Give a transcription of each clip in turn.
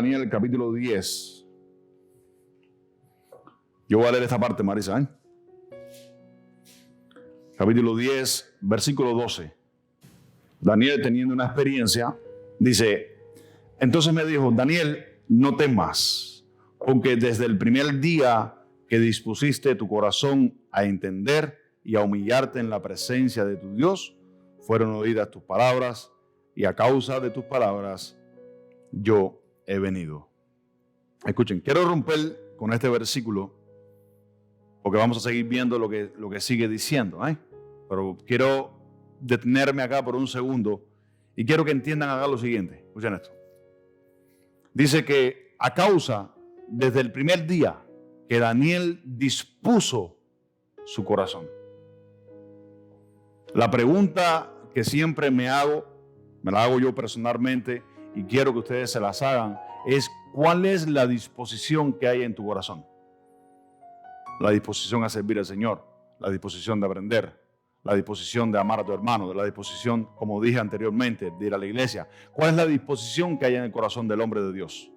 Daniel, capítulo 10. Yo voy a leer esta parte, Marisa, Capítulo 10, versículo 12. Daniel, teniendo una experiencia, dice: entonces me dijo, Daniel, no temas, porque desde el primer día que dispusiste tu corazón a entender y a humillarte en la presencia de tu Dios, fueron oídas tus palabras, y a causa de tus palabras yo he venido. Escuchen, quiero romper con este versículo, porque vamos a seguir viendo lo que sigue diciendo, pero quiero detenerme acá por un segundo y quiero que entiendan acá lo siguiente. Escuchen esto. Dice que a causa, desde el primer día que Daniel dispuso su corazón. La pregunta que siempre me la hago yo personalmente y quiero que ustedes se las hagan, es: ¿cuál es la disposición que hay en tu corazón? La disposición a servir al Señor, la disposición de aprender, la disposición de amar a tu hermano, la disposición, como dije anteriormente, de ir a la iglesia. ¿Cuál es la disposición que hay en el corazón del hombre de Dios?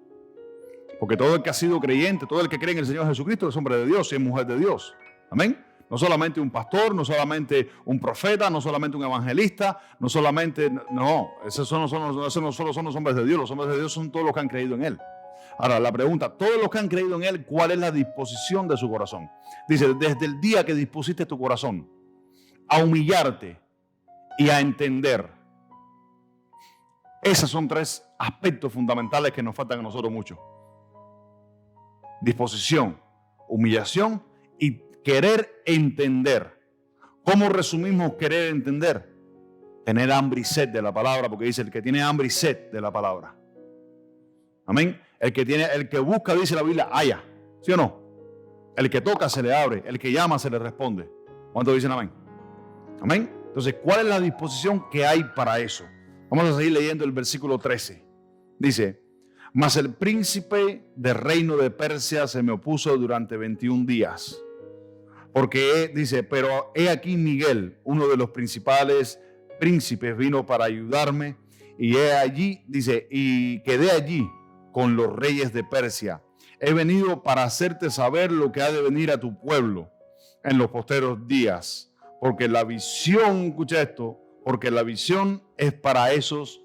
Porque todo el que ha sido creyente, todo el que cree en el Señor Jesucristo es hombre de Dios y es mujer de Dios. Amén. No solamente un pastor, no solamente un profeta, no solamente un evangelista, no solamente, no, esos no solo son los hombres de Dios. Los hombres de Dios son todos los que han creído en Él. Ahora, la pregunta: todos los que han creído en Él, ¿cuál es la disposición de su corazón? Dice: desde el día que dispusiste tu corazón a humillarte y a entender. Esos son tres aspectos fundamentales que nos faltan a nosotros mucho: disposición, humillación y querer entender. ¿Cómo resumimos querer entender? Tener hambre y sed de la palabra, porque dice: el que tiene hambre y sed de la palabra. Amén. El que busca, dice la Biblia, halla. ¿Sí o no? El que toca se le abre, el que llama se le responde. ¿Cuántos dicen amén? Amén. Entonces, ¿cuál es la disposición que hay para eso? Vamos a seguir leyendo el versículo 13. Dice: mas el príncipe del reino de Persia se me opuso durante 21 días. Porque dice: pero he aquí Miguel, uno de los principales príncipes, vino para ayudarme, y he allí, dice, y quedé allí con los reyes de Persia. He venido para hacerte saber lo que ha de venir a tu pueblo en los posteros días. Porque la visión, escucha esto, porque la visión es para esos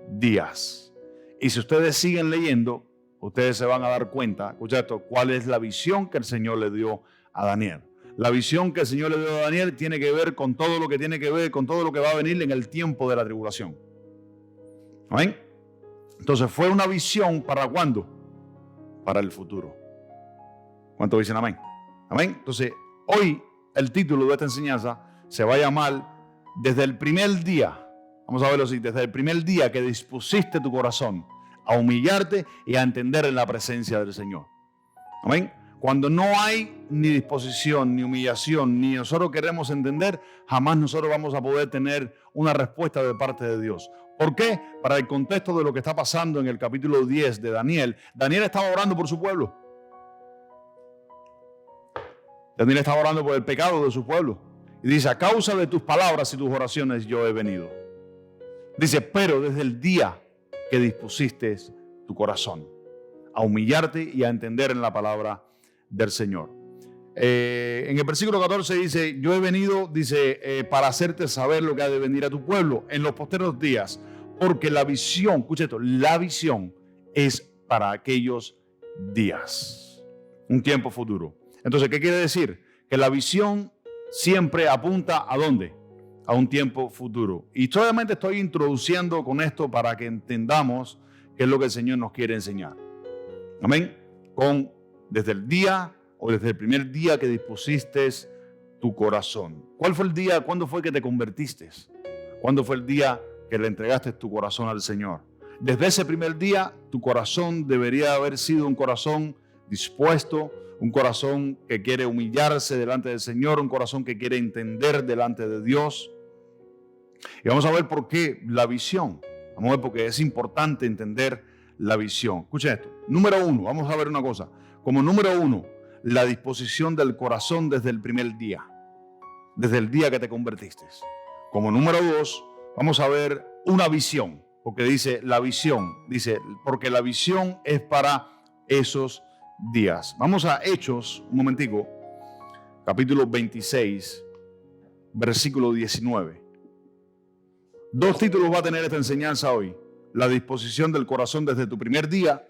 días. Y si ustedes siguen leyendo, ustedes se van a dar cuenta, escucha esto, cuál es la visión que el Señor le dio a Daniel. La visión que el Señor le dio a Daniel tiene que ver con todo lo que tiene que ver, con todo lo que va a venir en el tiempo de la tribulación. ¿Amén? Entonces fue una visión ¿para cuándo? Para el futuro. ¿Cuántos dicen amén? Amén. Entonces hoy el título de esta enseñanza se va a llamar: desde el primer día, vamos a verlo así, desde el primer día que dispusiste tu corazón a humillarte y a entender en la presencia del Señor. Amén. Cuando no hay ni disposición, ni humillación, ni nosotros queremos entender, jamás nosotros vamos a poder tener una respuesta de parte de Dios. ¿Por qué? Para el contexto de lo que está pasando en el capítulo 10 de Daniel. Daniel estaba orando por su pueblo. Daniel estaba orando por el pecado de su pueblo. Y dice: a causa de tus palabras y tus oraciones yo he venido. Dice: pero desde el día que dispusiste tu corazón a humillarte y a entender en la palabra del Señor. En el versículo 14 dice: yo he venido, dice, para hacerte saber lo que ha de venir a tu pueblo en los posteros días, porque la visión, escucha esto, la visión es para aquellos días, un tiempo futuro. Entonces, ¿qué quiere decir? Que la visión siempre apunta ¿a dónde? A un tiempo futuro. Y solamente estoy introduciendo con esto para que entendamos qué es lo que el Señor nos quiere enseñar. Amén. Desde el día o desde el primer día que dispusiste tu corazón. ¿Cuál fue el día? ¿Cuándo fue que te convertiste? ¿Cuándo fue el día que le entregaste tu corazón al Señor? Desde ese primer día, tu corazón debería haber sido un corazón dispuesto, un corazón que quiere humillarse delante del Señor, un corazón que quiere entender delante de Dios. Y vamos a ver por qué la visión. Vamos a ver porque es importante entender la visión. Escuchen esto. Número 1, vamos a ver una cosa. Como número 1, la disposición del corazón desde el primer día. Desde el día que te convertiste. Como número 2, vamos a ver una visión. Porque dice la visión, dice, porque la visión es para esos días. Vamos a Hechos, un momentico, capítulo 26, versículo 19. 2 títulos va a tener esta enseñanza hoy. La disposición del corazón desde tu primer día.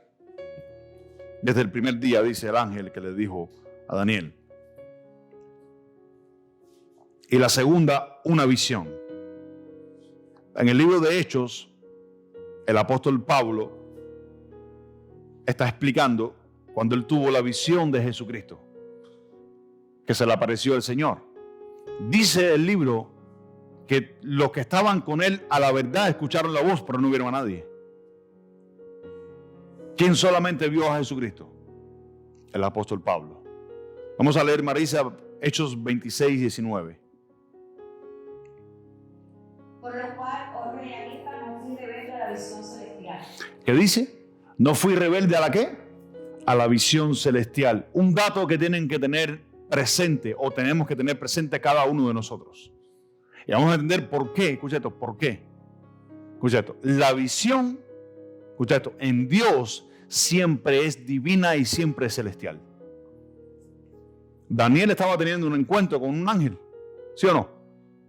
Desde el primer día, dice el ángel que le dijo a Daniel. Y la segunda, una visión. En el libro de Hechos, el apóstol Pablo está explicando cuando él tuvo la visión de Jesucristo, que se le apareció el Señor. Dice el libro que los que estaban con él a la verdad escucharon la voz, pero no vieron a nadie. ¿Quién solamente vio a Jesucristo? El apóstol Pablo. Vamos a leer, Marisa, Hechos 26, 19. Por lo cual, oh rey Agripa, no fui rebelde a la visión celestial. ¿Qué dice? No fui rebelde a la ¿qué? A la visión celestial. Un dato que tienen que tener presente, o tenemos que tener presente cada uno de nosotros. Y vamos a entender por qué. Escucha esto, ¿por qué? Escucha esto. La visión, escucha esto, en Dios siempre es divina y siempre es celestial. Daniel estaba teniendo un encuentro con un ángel, ¿sí o no?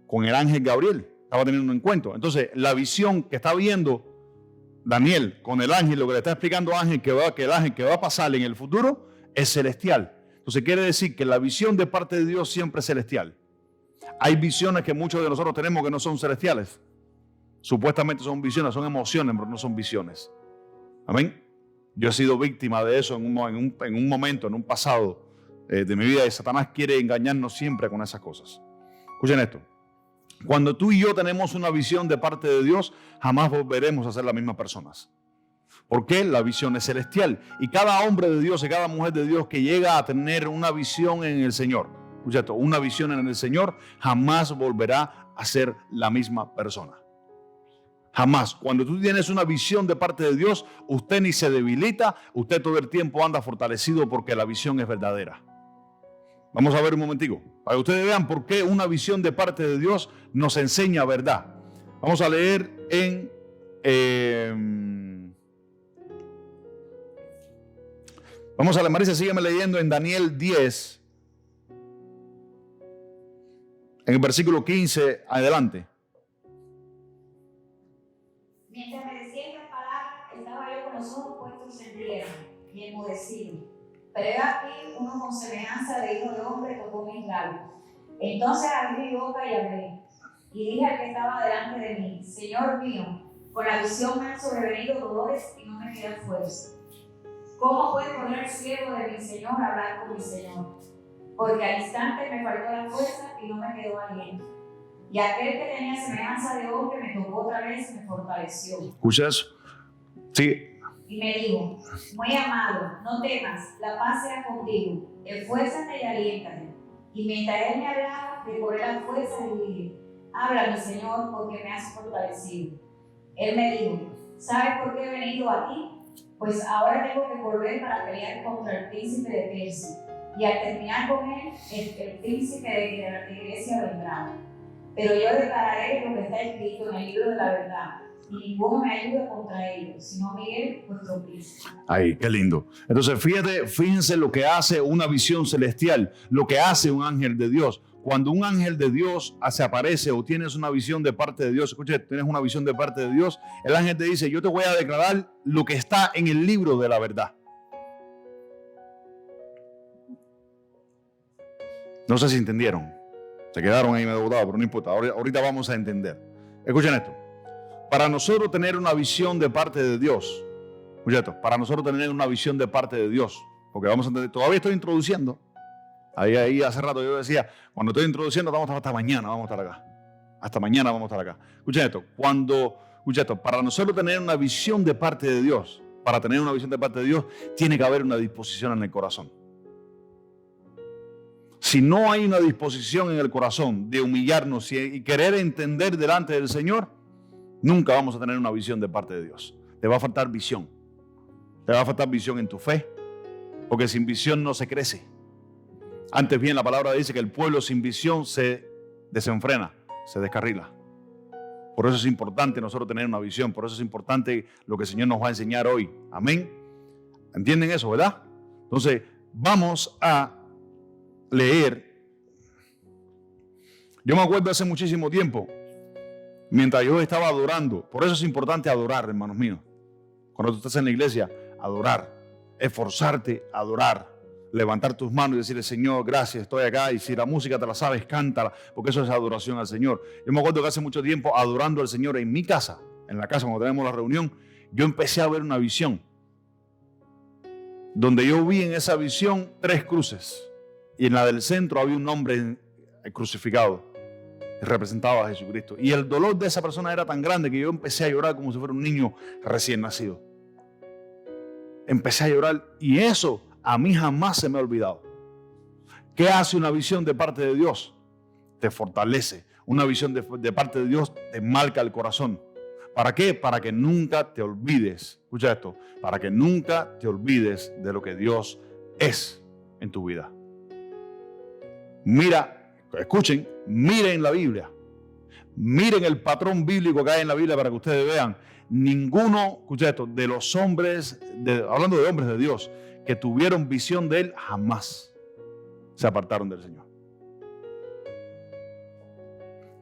Con el ángel Gabriel. Estaba teniendo un encuentro. Entonces, la visión que está viendo Daniel con el ángel, lo que le está explicando ángel que el ángel que va a pasar en el futuro es celestial. Entonces, quiere decir que la visión de parte de Dios siempre es celestial. Hay visiones que muchos de nosotros tenemos que no son celestiales. Supuestamente son visiones, son emociones, pero no son visiones. Amén. Yo he sido víctima de eso en un momento, en un pasado de mi vida, y Satanás quiere engañarnos siempre con esas cosas. Escuchen esto. Cuando tú y yo tenemos una visión de parte de Dios, jamás volveremos a ser las mismas personas. Porque la visión es celestial. Y cada hombre de Dios y cada mujer de Dios que llega a tener una visión en el Señor, escucha esto, una visión en el Señor, jamás volverá a ser la misma persona. Jamás. Cuando tú tienes una visión de parte de Dios, usted ni se debilita, usted todo el tiempo anda fortalecido porque la visión es verdadera. Vamos a ver un momentico, para que ustedes vean por qué una visión de parte de Dios nos enseña verdad. Vamos a leer vamos a leer, Marisa, sígueme leyendo en Daniel 10, en el versículo 15, adelante. Mientras me decía estas palabras, estaba yo con los ojos puestos en tierra y enmudecido. Pero he aquí uno con semejanza de hijo de hombre tocó mis labios. Entonces abrí mi boca y hablé. Y dije al que estaba delante de mí: Señor mío, con la visión me han sobrevenido dolores y no me queda fuerza. ¿Cómo puede poner el siervo de mi Señor a hablar con mi Señor? Porque al instante me faltó la fuerza y no me quedó aliento. Y aquel que tenía semejanza de hombre me tocó otra vez y me fortaleció. ¿Escuchas eso? Sí. Y me dijo: muy amado, no temas, la paz sea contigo, esfuérzate y aliéntate. Y mientras él me hablaba, recobré la fuerza y dije: habla, mi Señor, porque me has fortalecido. Él me dijo: ¿sabes por qué he venido a ti? Pues ahora tengo que volver para pelear contra el príncipe de Persia. Y al terminar con él, el príncipe de la iglesia vendrá. Pero yo declararé lo que está escrito en el libro de la verdad. Y ninguno me ayuda contra ellos, sino Miguel, vuestro príncipe. Ay, qué lindo. Entonces, fíjense lo que hace una visión celestial, lo que hace un ángel de Dios. Cuando un ángel de Dios se aparece o tienes una visión de parte de Dios, escucha, tienes una visión de parte de Dios, el ángel te dice: yo te voy a declarar lo que está en el libro de la verdad. No sé si entendieron. Se quedaron ahí medio botados, pero no importa. Ahorita vamos a entender. Escuchen esto. Para nosotros tener una visión de parte de Dios, escuchen esto, para nosotros tener una visión de parte de Dios, porque vamos a entender, todavía estoy introduciendo. Ahí hace rato yo decía, cuando estoy introduciendo, vamos hasta mañana, vamos a estar acá. Hasta mañana vamos a estar acá. Escuchen esto, para nosotros tener una visión de parte de Dios, para tener una visión de parte de Dios, tiene que haber una disposición en el corazón. Si no hay una disposición en el corazón de humillarnos y querer entender delante del Señor, nunca vamos a tener una visión de parte de Dios. Te va a faltar visión. Te va a faltar visión en tu fe, porque sin visión no se crece. Antes bien, la palabra dice que el pueblo sin visión se desenfrena, se descarrila. Por eso es importante nosotros tener una visión. Por eso es importante lo que el Señor nos va a enseñar hoy. Amén. ¿Entienden eso, verdad? Entonces, vamos a leer. Yo me acuerdo hace muchísimo tiempo, mientras yo estaba adorando. Por eso es importante adorar, hermanos míos. Cuando tú estás en la iglesia, adorar. Esforzarte a adorar. Levantar tus manos y decirle, Señor, gracias, estoy acá. Y si la música te la sabes, cántala, porque eso es adoración al Señor. Yo me acuerdo que hace mucho tiempo, adorando al Señor en mi casa, en la casa cuando tenemos la reunión, yo empecé a ver una visión, donde yo vi en esa visión 3 cruces. Y en la del centro había un hombre crucificado, que representaba a Jesucristo. Y el dolor de esa persona era tan grande que yo empecé a llorar como si fuera un niño recién nacido. Empecé a llorar y eso a mí jamás se me ha olvidado. ¿Qué hace una visión de parte de Dios? Te fortalece. Una visión de parte de Dios te marca el corazón. ¿Para qué? Para que nunca te olvides. Escucha esto. Para que nunca te olvides de lo que Dios es en tu vida. Mira, escuchen, miren la Biblia. Miren el patrón bíblico que hay en la Biblia para que ustedes vean. Ninguno, escucha esto, de los hombres, hablando de hombres de Dios, que tuvieron visión de Él, jamás se apartaron del Señor.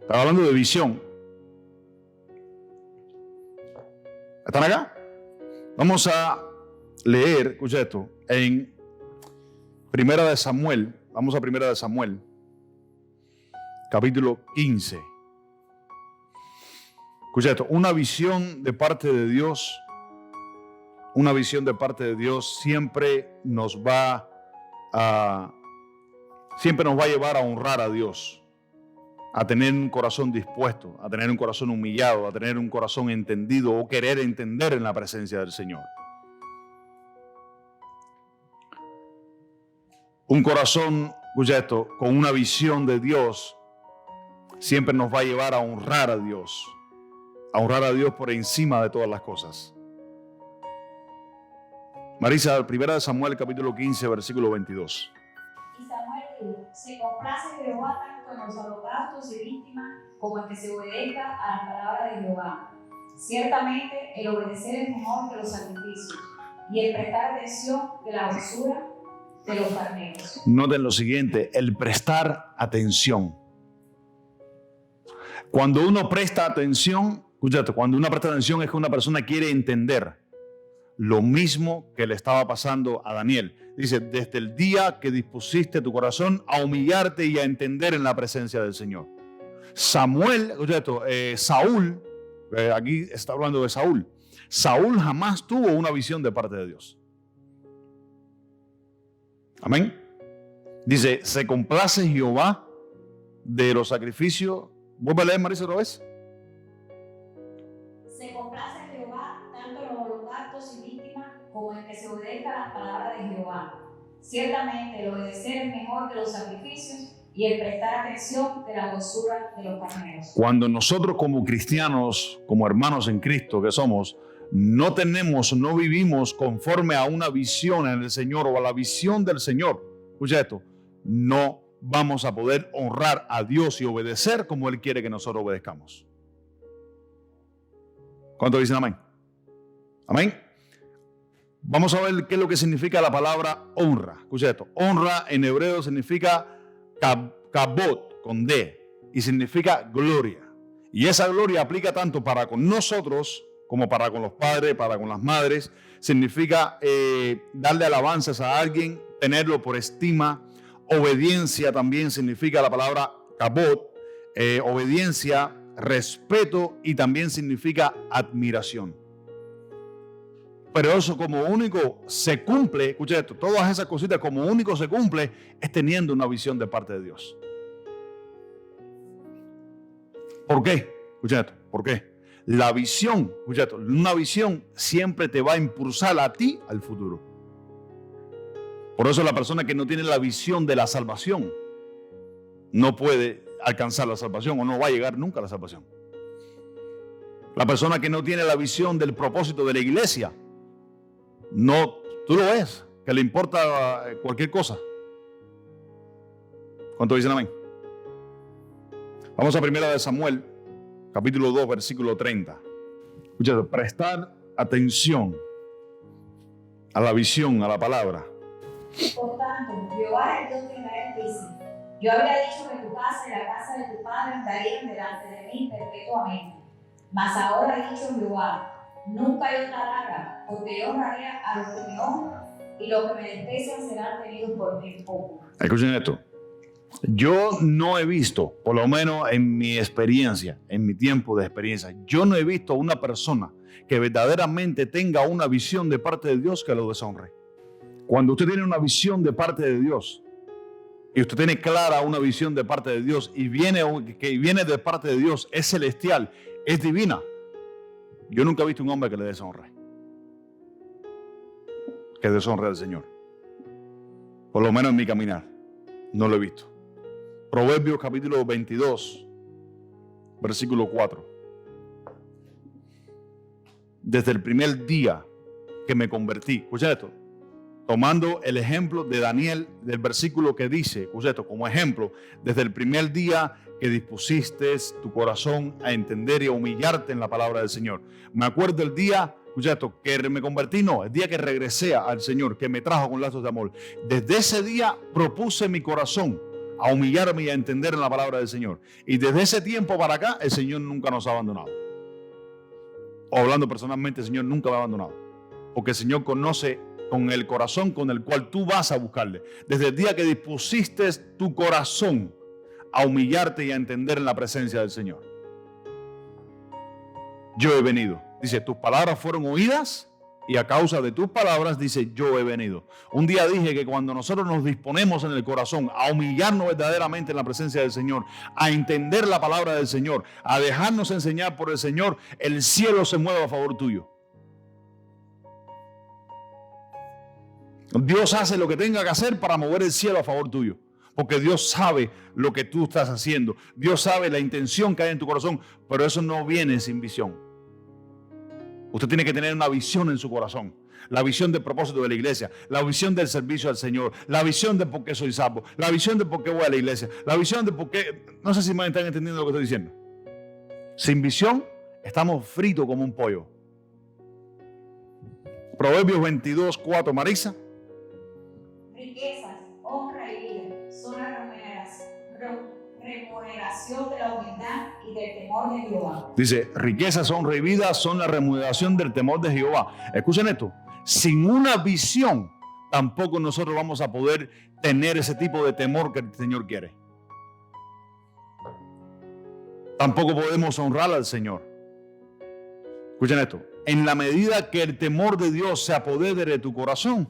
Estaba hablando de visión. ¿Están acá? Vamos a leer, escucha esto, en Primera de Samuel. Vamos a Primera de Samuel, capítulo 15. Escucha esto, una visión de parte de Dios. Una visión de parte de Dios siempre nos va a llevar a honrar a Dios, a tener un corazón dispuesto, a tener un corazón humillado, a tener un corazón entendido o querer entender en la presencia del Señor. Un corazón, escucha esto, con una visión de Dios siempre nos va a llevar a honrar a Dios por encima de todas las cosas. Marisa, Primera de Samuel, capítulo 15, versículo 22. Y Samuel dijo, se complace Jehová tanto en los holocaustos y víctimas como en que se obedezca a la palabra de Jehová. Ciertamente el obedecer es mejor que los sacrificios y el prestar atención que la dulzura de los carneros. Noten lo siguiente, el prestar atención. Cuando uno presta atención, escúchate, cuando uno presta atención es que una persona quiere entender. Lo mismo que le estaba pasando a Daniel. Dice, desde el día que dispusiste tu corazón a humillarte y a entender en la presencia del Señor. Samuel, Saúl, aquí está hablando de Saúl. Saúl jamás tuvo una visión de parte de Dios. Amén. Dice, se complace Jehová de los sacrificios. ¿Vuelve a leer, Marisa, otra vez? Se complace Jehová tanto en los holocaustos y víctimas como en que se obedezca a la palabra de Jehová. Ciertamente el obedecer es mejor que los sacrificios y el prestar atención que la dulzura de los carneros. Cuando nosotros como cristianos, como hermanos en Cristo que somos, no vivimos conforme a una visión en el Señor o a la visión del Señor, escucha esto, no vamos a poder honrar a Dios y obedecer como Él quiere que nosotros obedezcamos. ¿Cuántos dicen amén? Amén. Vamos a ver qué es lo que significa la palabra honra. Escucha esto. Honra en hebreo significa kabot, con D, y significa gloria. Y esa gloria aplica tanto para con nosotros como para con los padres, para con las madres. Significa darle alabanzas a alguien, tenerlo por estima. Obediencia también significa la palabra kabot, obediencia, respeto y también significa admiración. Pero eso como único se cumple, escucha esto, todas esas cositas como único se cumple es teniendo una visión de parte de Dios. ¿Por qué? Escucha esto, ¿por qué? La visión, escucha esto, una visión siempre te va a impulsar a ti al futuro. Por eso la persona que no tiene la visión de la salvación no puede alcanzar la salvación o no va a llegar nunca a la salvación. La persona que no tiene la visión del propósito de la iglesia, no, tú lo ves, que le importa cualquier cosa. ¿Cuántos dicen amén? Vamos a Primera de Samuel, capítulo 2, versículo 30. Escucha, prestar atención a la visión, a la palabra. Por tanto, Jehová el Dios de Israel dice: yo había dicho que tu casa y la casa de tu padre andarían delante de mí perpetuamente. Mas ahora ha dicho Jehová: nunca yo te haga, porque yo honraré a los que me honran, y los que me desprecian serán tenidos por mí poco. Escuchen esto. Yo no he visto, por lo menos en mi experiencia, en mi tiempo de experiencia, yo no he visto a una persona que verdaderamente tenga una visión de parte de Dios que lo deshonre. Cuando usted tiene una visión de parte de Dios y usted tiene clara una visión de parte de Dios y viene de parte de Dios, es celestial, es divina, yo nunca he visto un hombre que le deshonre, que deshonre al Señor. Por lo menos en mi caminar, no lo he visto. Proverbios capítulo 22, versículo 4. Desde el primer día que me convertí, escucha esto, tomando el ejemplo de Daniel, del versículo que dice, escucha esto, como ejemplo, desde el primer día que dispusiste tu corazón a entender y a humillarte en la palabra del Señor. Me acuerdo el día, escucha esto, que me convertí, no, el día que regresé al Señor, que me trajo con lazos de amor. Desde ese día propuse mi corazón a humillarme y a entender en la palabra del Señor. Y desde ese tiempo para acá, el Señor nunca nos ha abandonado. O hablando personalmente, el Señor nunca me ha abandonado. Porque el Señor conoce con el corazón con el cual tú vas a buscarle. Desde el día que dispusiste tu corazón a humillarte y a entender en la presencia del Señor. Yo he venido. Dice, tus palabras fueron oídas y a causa de tus palabras, dice, yo he venido. Un día dije que cuando nosotros nos disponemos en el corazón a humillarnos verdaderamente en la presencia del Señor, a entender la palabra del Señor, a dejarnos enseñar por el Señor, el cielo se mueve a favor tuyo. Dios hace lo que tenga que hacer para mover el cielo a favor tuyo. Porque Dios sabe lo que tú estás haciendo. Dios sabe la intención que hay en tu corazón, pero eso no viene sin visión. Usted tiene que tener una visión en su corazón. La visión del propósito de la iglesia, la visión del servicio al Señor, la visión de por qué soy salvo, la visión de por qué voy a la iglesia, la visión de por qué... No sé si me están entendiendo lo que estoy diciendo. Sin visión, estamos fritos como un pollo. Proverbios 22, 4, Marisa. Riquezas, honra y vida son la remuneración de la humildad y del temor de Jehová. Dice, riquezas, honra y vida son la remuneración del temor de Jehová. Escuchen esto, sin una visión tampoco nosotros vamos a poder tener ese tipo de temor que el Señor quiere. Tampoco podemos honrar al Señor. Escuchen esto, en la medida que el temor de Dios se apodere de tu corazón,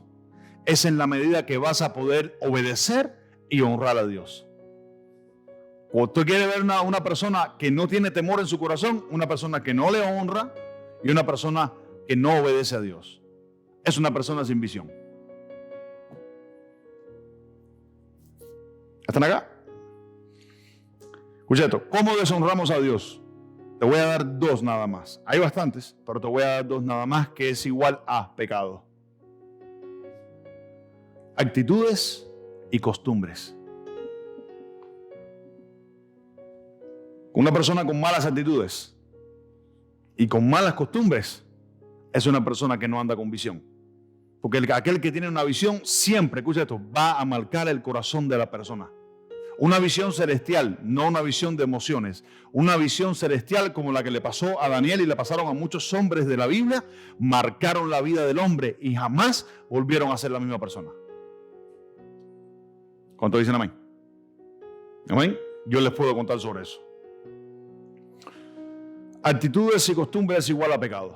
es en la medida que vas a poder obedecer y honrar a Dios. Cuando tú quieres ver una persona que no tiene temor en su corazón, una persona que no le honra y una persona que no obedece a Dios. Es una persona sin visión. ¿Están acá? Escucha esto, ¿cómo deshonramos a Dios? Te voy a dar dos nada más. Hay bastantes, pero te voy a dar dos nada más, que es igual a pecado. Actitudes y costumbres. Una persona con malas actitudes y con malas costumbres es una persona que no anda con visión. Porque aquel que tiene una visión siempre, escucha esto, va a marcar el corazón de la persona. Una visión celestial, no una visión de emociones. Una visión celestial como la que le pasó a Daniel y le pasaron a muchos hombres de la Biblia, marcaron la vida del hombre y jamás volvieron a ser la misma persona. ¿Cuántos dicen amén? ¿Amén? Yo les puedo contar sobre eso. Actitudes y costumbres igual a pecado.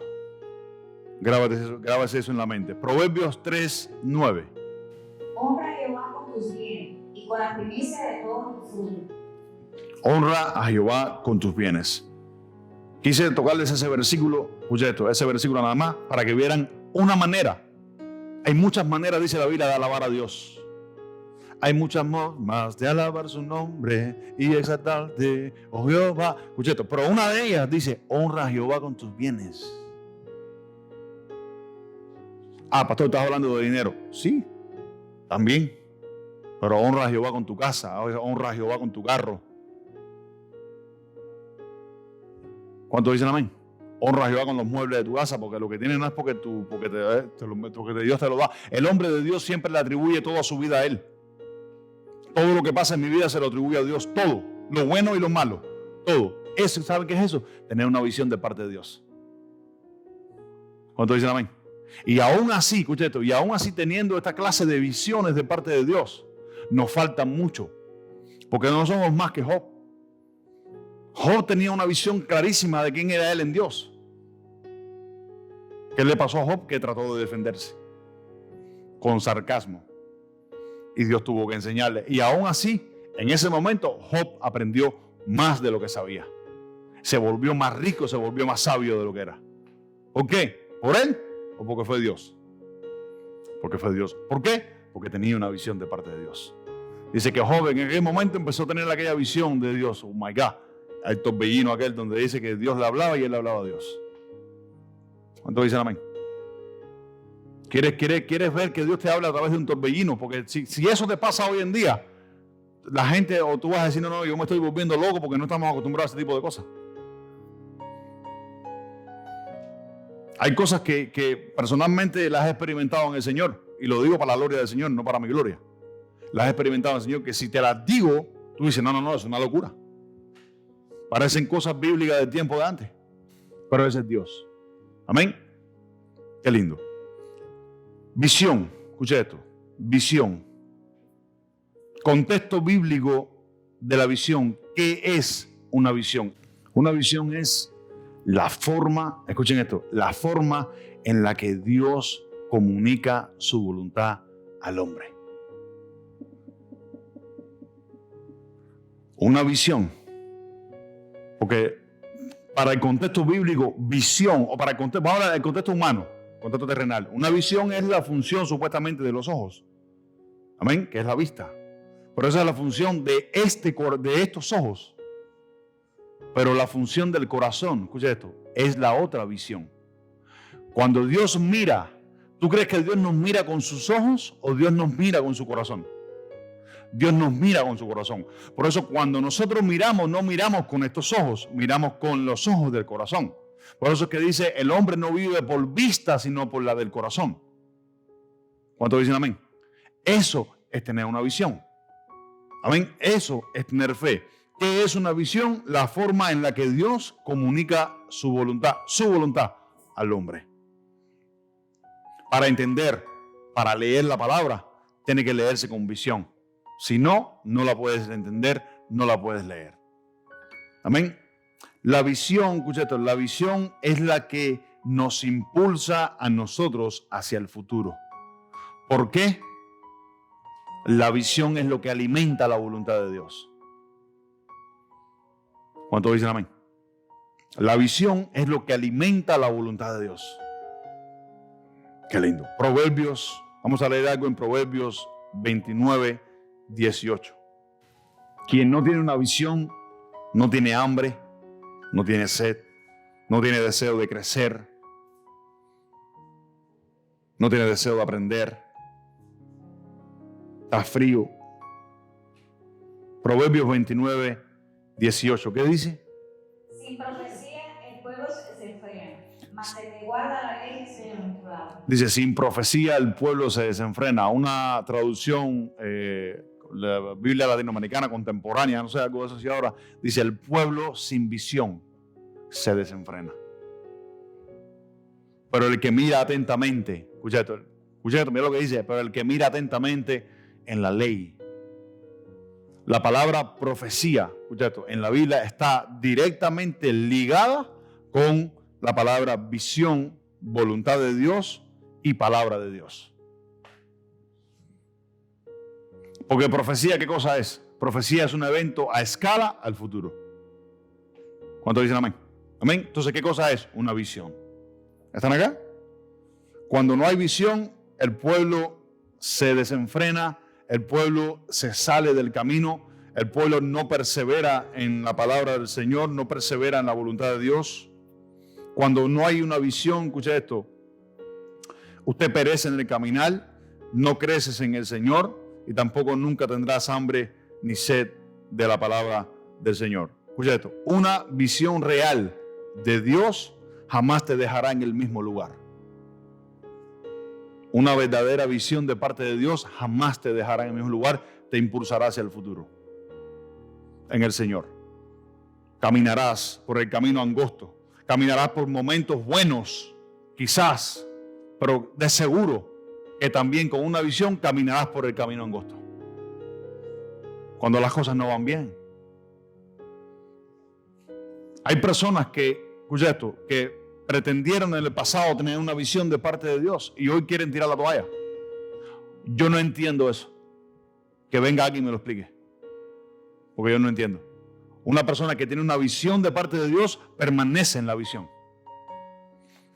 Grábase eso en la mente. Proverbios 3, 9. Honra a Jehová con tus bienes y con la primicia de todo tu fruto. Honra a Jehová con tus bienes. Quise tocarles ese versículo, escucha esto, ese versículo nada más, para que vieran una manera. Hay muchas maneras, dice la Biblia, de alabar a Dios. Hay muchas más de alabar su nombre y exaltarte, oh Jehová. Escucha esto, pero una de ellas dice, honra a Jehová con tus bienes. Ah, pastor, ¿estás hablando de dinero? Sí, también. Pero honra a Jehová con tu casa, honra a Jehová con tu carro. ¿Cuántos dicen amén? Honra a Jehová con los muebles de tu casa, porque lo que tienes no es porque Dios te lo da. El hombre de Dios siempre le atribuye toda su vida a Él. Todo lo que pasa en mi vida se lo atribuye a Dios. Todo. Lo bueno y lo malo. Todo. Eso, ¿saben qué es eso? Tener una visión de parte de Dios. ¿Cuántos dicen amén? Y aún así, escucha esto, y aún así teniendo esta clase de visiones de parte de Dios, nos falta mucho. Porque no somos más que Job. Job tenía una visión clarísima de quién era él en Dios. ¿Qué le pasó a Job? Que trató de defenderse con sarcasmo. Y Dios tuvo que enseñarle. Y aún así, en ese momento, Job aprendió más de lo que sabía. Se volvió más rico, se volvió más sabio de lo que era. ¿Por qué? ¿Por él o porque fue Dios? Porque fue Dios. ¿Por qué? Porque tenía una visión de parte de Dios. Dice que Job en aquel momento empezó a tener aquella visión de Dios. Oh my God. El torbellino aquel donde dice que Dios le hablaba y él le hablaba a Dios. ¿Cuántos dicen amén? ¿Quieres ver que Dios te habla a través de un torbellino? Porque si eso te pasa hoy en día, la gente, o tú vas a decir, no, yo me estoy volviendo loco porque no estamos acostumbrados a ese tipo de cosas. Hay cosas que personalmente las he experimentado en el Señor, y lo digo para la gloria del Señor, no para mi gloria. Las he experimentado en el Señor, que si te las digo, tú dices, no, es una locura. Parecen cosas bíblicas del tiempo de antes, pero ese es Dios. Amén. Qué lindo. Visión, escucha esto, visión. Contexto bíblico de la visión. ¿Qué es una visión? Una visión es la forma, escuchen esto, la forma en la que Dios comunica su voluntad al hombre. Una visión. Porque para el contexto bíblico, visión, o para el contexto, vamos a hablar del contexto humano, contexto terrenal. Una visión es la función supuestamente de los ojos. Amén, que es la vista. Pero esa es la función de estos ojos. Pero la función del corazón, escucha esto, es la otra visión. Cuando Dios mira, ¿tú crees que Dios nos mira con sus ojos o Dios nos mira con su corazón? Dios nos mira con su corazón. Por eso cuando nosotros miramos, no miramos con estos ojos, miramos con los ojos del corazón. Por eso es que dice, el hombre no vive por vista, sino por la del corazón. ¿Cuántos dicen amén? Eso es tener una visión. Amén. Eso es tener fe. ¿Qué es una visión? La forma en la que Dios comunica su voluntad al hombre. Para entender, para leer la palabra, tiene que leerse con visión. Si no, no la puedes entender, no la puedes leer. Amén. La visión, escucha esto, la visión es la que nos impulsa a nosotros hacia el futuro. ¿Por qué? La visión es lo que alimenta la voluntad de Dios. ¿Cuántos dicen amén? La visión es lo que alimenta la voluntad de Dios. Qué lindo. Proverbios, vamos a leer algo en Proverbios 29, 18. Quien no tiene una visión, no tiene hambre, no tiene sed, no tiene deseo de crecer, no tiene deseo de aprender, está frío. Proverbios 29, 18. ¿Qué dice? Sin profecía el pueblo se desenfrena, mas el que guarda la ley es bienaventurado. Dice, sin profecía el pueblo se desenfrena. Una traducción, la Biblia latinoamericana contemporánea, no sé, algo de eso así ahora, dice, el pueblo sin visión se desenfrena. Pero el que mira atentamente, escucha esto, mira lo que dice, pero el que mira atentamente en la ley. La palabra profecía, escucha esto, en la Biblia está directamente ligada con la palabra visión, voluntad de Dios y palabra de Dios. Porque profecía, ¿qué cosa es? Profecía es un evento a escala al futuro. ¿Cuántos dicen amén? Amén. Entonces, ¿qué cosa es? Una visión. ¿Están acá? Cuando no hay visión, el pueblo se desenfrena, el pueblo se sale del camino, el pueblo no persevera en la palabra del Señor, no persevera en la voluntad de Dios. Cuando no hay una visión, escucha esto, usted perece en el caminar, no creces en el Señor y tampoco nunca tendrás hambre ni sed de la palabra del Señor. Escucha esto, una visión real de Dios jamás te dejará en el mismo lugar. Una verdadera visión de parte de Dios jamás te dejará en el mismo lugar, te impulsará hacia el futuro. En el Señor. Caminarás por el camino angosto, caminarás por momentos buenos, quizás, pero de seguro que también con una visión caminarás por el camino angosto. Cuando las cosas no van bien. Hay personas que, escucha esto, que pretendieron en el pasado tener una visión de parte de Dios y hoy quieren tirar la toalla. Yo no entiendo eso. Que venga alguien y me lo explique. Porque yo no entiendo. Una persona que tiene una visión de parte de Dios permanece en la visión.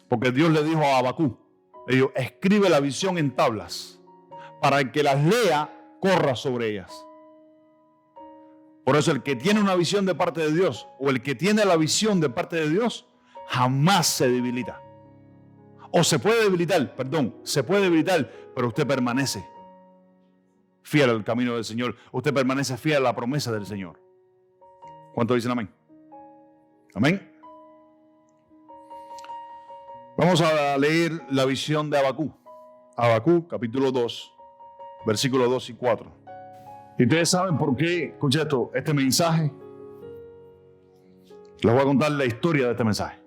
Porque Dios le dijo a Habacuc, le dijo, escribe la visión en tablas para el que las lea, corra sobre ellas. Por eso el que tiene una visión de parte de Dios o el que tiene la visión de parte de Dios jamás se debilita. O se puede debilitar, pero usted permanece fiel al camino del Señor. Usted permanece fiel a la promesa del Señor. ¿Cuántos dicen amén? Amén. Vamos a leer la visión de Habacuc. Habacuc, capítulo 2, versículos 2 y 4. Y ustedes saben por qué, escucha esto, este mensaje. Les voy a contar la historia de este mensaje.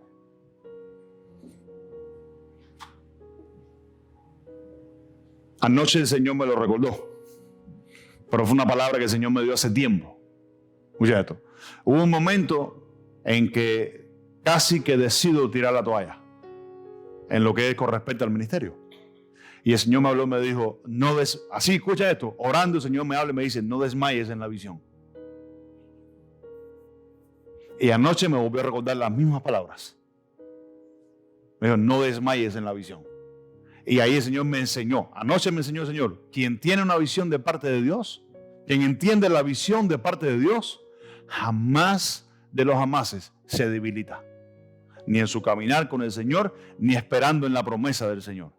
Anoche el Señor me lo recordó, pero fue una palabra que el Señor me dio hace tiempo. Escucha esto. Hubo un momento en que casi que decido tirar la toalla en lo que es con respecto al ministerio. Y el Señor me habló y me dijo, así, escucha esto, orando el Señor me habla y me dice, no desmayes en la visión. Y anoche me volvió a recordar las mismas palabras. Me dijo, no desmayes en la visión. Y ahí el Señor me enseñó, anoche me enseñó el Señor, quien tiene una visión de parte de Dios, quien entiende la visión de parte de Dios, jamás de los jamases se debilita. Ni en su caminar con el Señor, ni esperando en la promesa del Señor.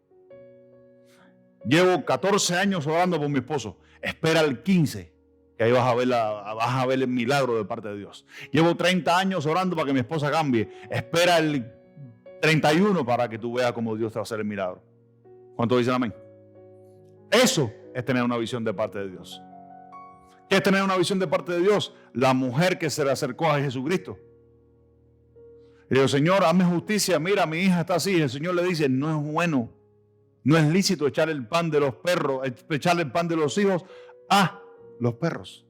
Llevo 14 años orando por mi esposo. Espera el 15, que ahí vas a ver el milagro de parte de Dios. Llevo 30 años orando para que mi esposa cambie. Espera el 31 para que tú veas cómo Dios te va a hacer el milagro. ¿Cuántos dicen amén? Eso es tener una visión de parte de Dios. ¿Qué es tener una visión de parte de Dios? La mujer que se le acercó a Jesucristo. Y le dijo, Señor, hazme justicia. Mira, mi hija está así. Y el Señor le dice, no es bueno. No es lícito echarle el pan de los perros, echarle el pan de los hijos a los perros.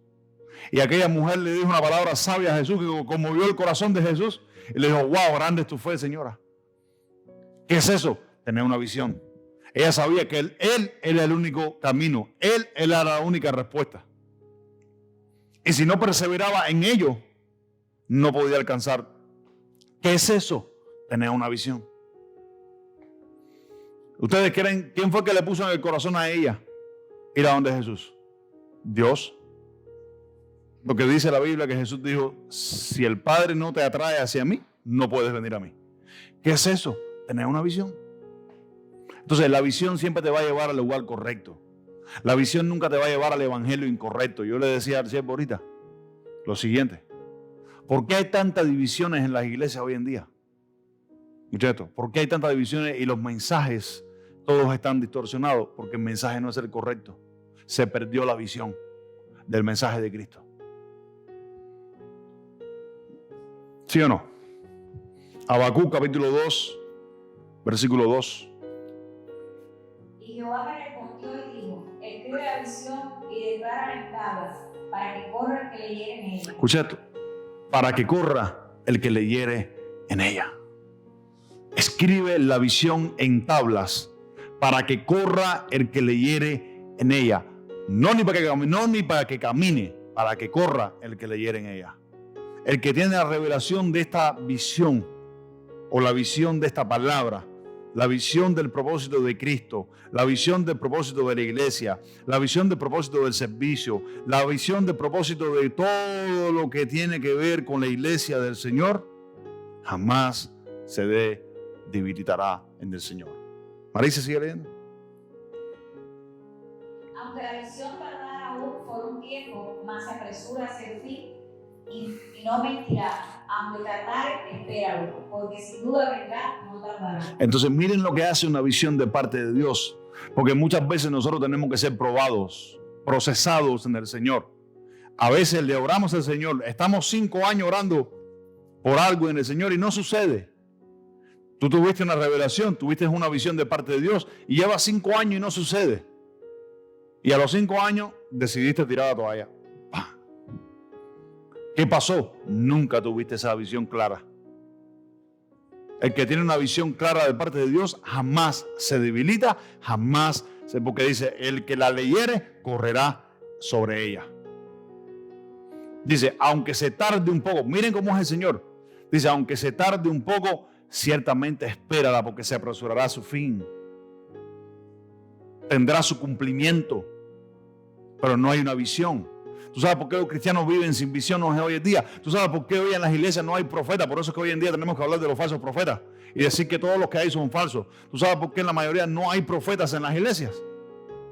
Y aquella mujer le dijo una palabra sabia a Jesús que conmovió el corazón de Jesús. Y le dijo, wow, grande es tu fe, señora. ¿Qué es eso? Tener una visión. Ella sabía que él era el único camino. Él era la única respuesta. Y si no perseveraba en ello, no podía alcanzar. ¿Qué es eso? Tener una visión. ¿Ustedes creen quién fue que le puso en el corazón a ella ir a donde Jesús? Dios. Porque dice la Biblia que Jesús dijo, si el Padre no te atrae hacia mí, no puedes venir a mí. ¿Qué es eso? Tener una visión. Entonces la visión siempre te va a llevar al lugar correcto. La visión nunca te va a llevar al evangelio incorrecto. Yo le decía al siervo ahorita lo siguiente. ¿Por qué hay tantas divisiones en las iglesias hoy en día? Muchachos, ¿por qué hay tantas divisiones y los mensajes todos están distorsionados? Porque el mensaje no es el correcto. Se perdió la visión del mensaje de Cristo. ¿Sí o no? Habacuc capítulo 2, versículo 2. Y Jehová me respondió y dijo, escribe la visión y declara en tablas, para que corra el que leyere en ella. Escucha esto. Para que corra el que leyere en ella. Escribe la visión en tablas para que corra el que leyere en ella. No ni para que camine, para que corra el que leyere en ella. El que tiene la revelación de esta visión o la visión de esta palabra, la visión del propósito de Cristo, la visión del propósito de la iglesia, la visión del propósito del servicio, la visión del propósito de todo lo que tiene que ver con la iglesia del Señor, jamás se debilitará en el Señor. Marisa, sigue leyendo. Aunque la visión tardara aún por un tiempo, más se apresura hacia el fin, y no mentirá. Aunque tardare, espéralo, porque sin duda vendrá, no tardará. Entonces miren lo que hace una visión de parte de Dios. Porque muchas veces nosotros tenemos que ser probados, procesados en el Señor. A veces le oramos al Señor, estamos 5 años orando por algo en el Señor y no sucede. Tú tuviste una revelación, tuviste una visión de parte de Dios y llevas 5 años y no sucede. Y a los 5 años decidiste tirar la toalla. ¿Qué pasó? Nunca tuviste esa visión clara. El que tiene una visión clara de parte de Dios jamás se debilita, jamás porque dice, el que la leyere correrá sobre ella. Dice, aunque se tarde un poco, miren cómo es el Señor. Dice, aunque se tarde un poco, ciertamente espérala porque se apresurará a su fin. Tendrá su cumplimiento, pero no hay una visión. ¿Tú sabes por qué los cristianos viven sin visión hoy en día? ¿Tú sabes por qué hoy en las iglesias no hay profetas? Por eso es que hoy en día tenemos que hablar de los falsos profetas y decir que todos los que hay son falsos. ¿Tú sabes por qué en la mayoría no hay profetas en las iglesias?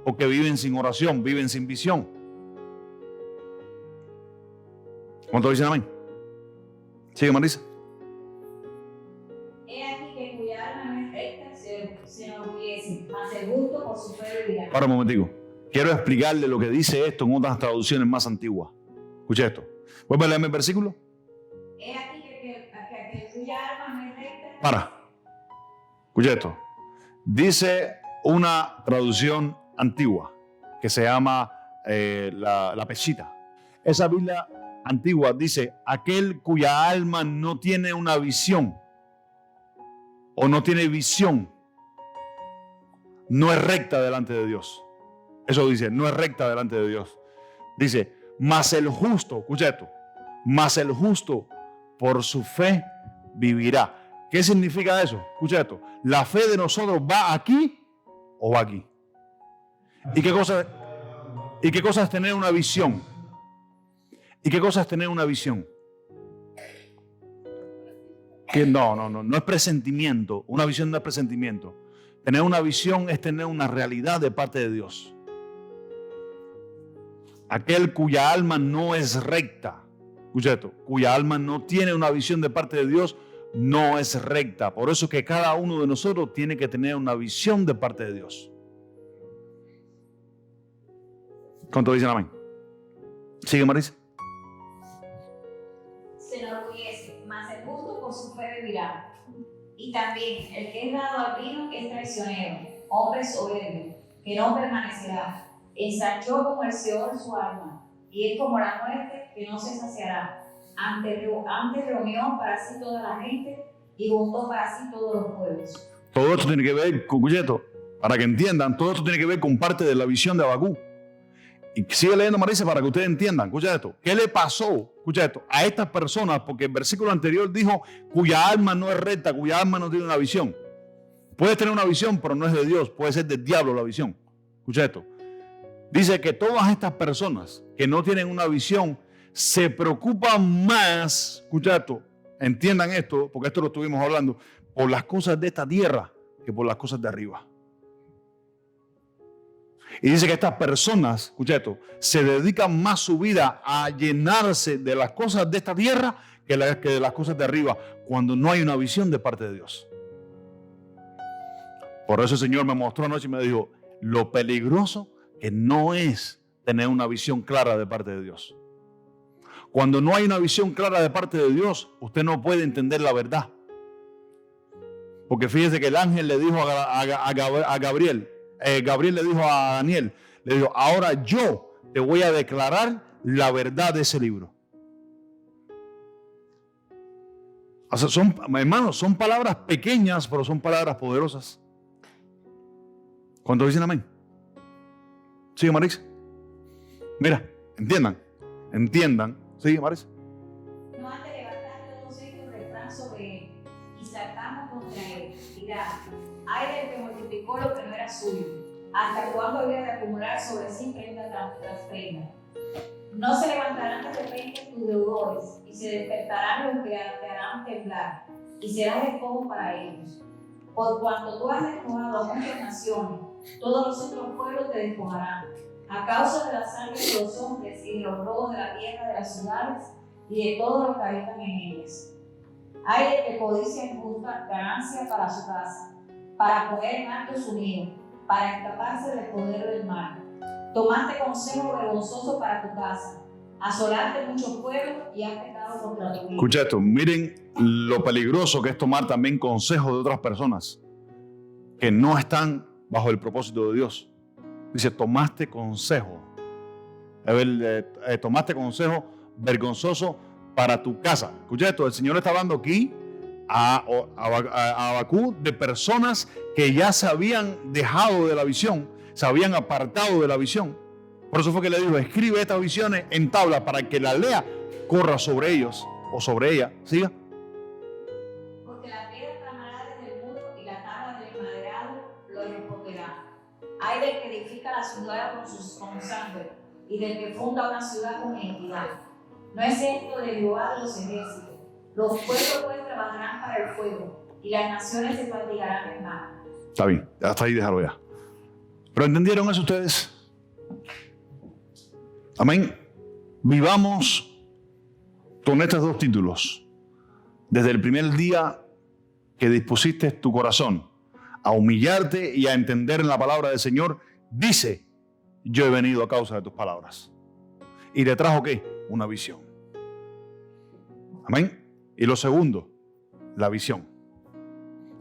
Porque viven sin oración, viven sin visión. ¿Cuántos dicen amén? Sigue, Marisa. He aquí que cuya alma no es recta se enorgullece, mas el justo por su fe vivirá. Para un momentico. Quiero explicarle lo que dice esto en otras traducciones más antiguas. Escuche esto. ¿Vuelve a leerme el versículo? He aquí que cuya alma no es recta. Para. Escuche esto. Dice una traducción antigua que se llama la Peshitta. Esa Biblia antigua dice, aquel cuya alma no tiene una visión o no tiene visión, no es recta delante de Dios. Eso dice, no es recta delante de Dios. Dice, mas el justo, escucha esto, mas el justo por su fe vivirá. ¿Qué significa eso? Escucha esto, la fe de nosotros va aquí o va aquí. ¿Y qué cosa es tener una visión? ¿Y qué cosa es tener una visión? Que no es presentimiento. Una visión no es presentimiento. Tener una visión es tener una realidad de parte de Dios. Aquel cuya alma no es recta, escucha esto, cuya alma no tiene una visión de parte de Dios, no es recta. Por eso es que cada uno de nosotros tiene que tener una visión de parte de Dios. ¿Cuánto dicen amén? Sigue, Marisa. Se enorgullece, mas el justo por su fe vivirá. Y también el que es dado al vino es traicionero, hombre soberbio, que no permanecerá. Ensanchó como el Seol su alma, y es como la muerte que no se saciará. Antes reunió para sí toda la gente y juntó para sí todos los pueblos. Todo esto tiene que ver, Cucuyeto, para que entiendan, todo esto tiene que ver con parte de la visión de Habacuc. Y sigue leyendo, Marisa, para que ustedes entiendan. Escucha esto. ¿Qué le pasó, escucha esto, a estas personas? Porque el versículo anterior dijo, cuya alma no es recta, cuya alma no tiene una visión. Puedes tener una visión, pero no es de Dios. Puede ser del diablo la visión. Escucha esto. Dice que todas estas personas que no tienen una visión se preocupan más, escucha esto, entiendan esto, porque esto lo estuvimos hablando, por las cosas de esta tierra que por las cosas de arriba. Y dice que estas personas, escucha esto, se dedican más su vida a llenarse de las cosas de esta tierra que de las cosas de arriba, cuando no hay una visión de parte de Dios. Por eso el Señor me mostró anoche y me dijo, lo peligroso que no es tener una visión clara de parte de Dios. Cuando no hay una visión clara de parte de Dios, usted no puede entender la verdad. Porque fíjese que el ángel le dijo a Gabriel, Gabriel le dijo a Daniel, le dijo, ahora yo te voy a declarar la verdad de ese libro. O sea, hermanos, son palabras pequeñas, pero son palabras poderosas. ¿Cuántos dicen amén? Sigue, Marisa. Mira, entiendan. Sigue, Marisa. No han de levantar todos ellos refrán sobre él, y saltamos contra él. Dirá, ay del que multiplicó lo que no era suyo, hasta cuándo había de acumular sobre sí prenda tras prenda. No se levantarán de repente tus deudores, y se despertarán los que te harán temblar, y serás despojo para ellos. Por cuanto tú has despojado a muchas naciones, todos los otros pueblos te despojarán. A causa de la sangre de los hombres y de los robos de la tierra de las ciudades, y de todos los que habitan en ellas. Hay de que codicia injusta ganancia para su casa, para poner en alto su nido, para escaparse del poder del mal. Tomaste consejo vergonzoso para tu casa, asolaste muchos pueblos y has pecado contra tu vida. Escucha esto, miren lo peligroso que es tomar también consejos de otras personas que no están bajo el propósito de Dios. Dice, tomaste consejo. Tomaste consejo vergonzoso para tu casa. Escucha esto, el Señor está hablando aquí a Habacuc de personas que ya se habían dejado de la visión, se habían apartado de la visión. Por eso fue que le dijo, escribe estas visiones en tabla para que la lea, corra sobre ellos o sobre ella. Siga. Porque la piedra clamará desde el muro y la tabla del maderado lo responderá. Hay del que edifica la ciudad con sangre y del que funda una ciudad con iniquidad. No es esto de Jehová de los ejércitos. Los pueblos pues trabajarán para el fuego y las naciones se fatigarán en vano. Está bien, hasta ahí déjalo ya. ¿Pero entendieron eso ustedes? Amén. Vivamos con estos dos títulos. Desde el primer día que dispusiste tu corazón a humillarte y a entender en la palabra del Señor, dice, yo he venido a causa de tus palabras. ¿Y te trajo qué? Una visión. Amén. Y lo segundo, la visión.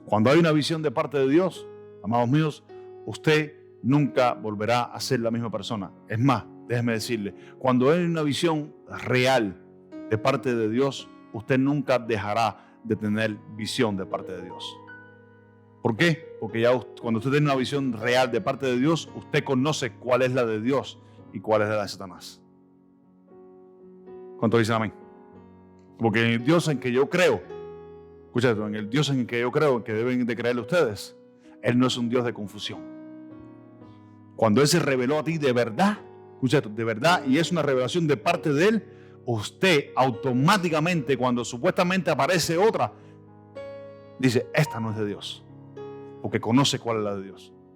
Cuando hay una visión de parte de Dios, amados míos, usted nunca volverá a ser la misma persona. Es más, déjeme decirle, cuando hay una visión real de parte de Dios, usted nunca dejará de tener visión de parte de Dios. ¿Por qué? Porque ya cuando usted tiene una visión real de parte de Dios, usted conoce cuál es la de Dios y cuál es la de Satanás. ¿Cuánto dicen amén? Porque en el Dios en que yo creo, escucha esto, en el Dios en que yo creo, que deben de creerle ustedes, Él no es un Dios de confusión. Cuando Él se reveló a ti de verdad, escucha esto, de verdad, y es una revelación de parte de Él, usted automáticamente, cuando supuestamente aparece otra, dice, esta no es de Dios, porque conoce cuál es la de Dios.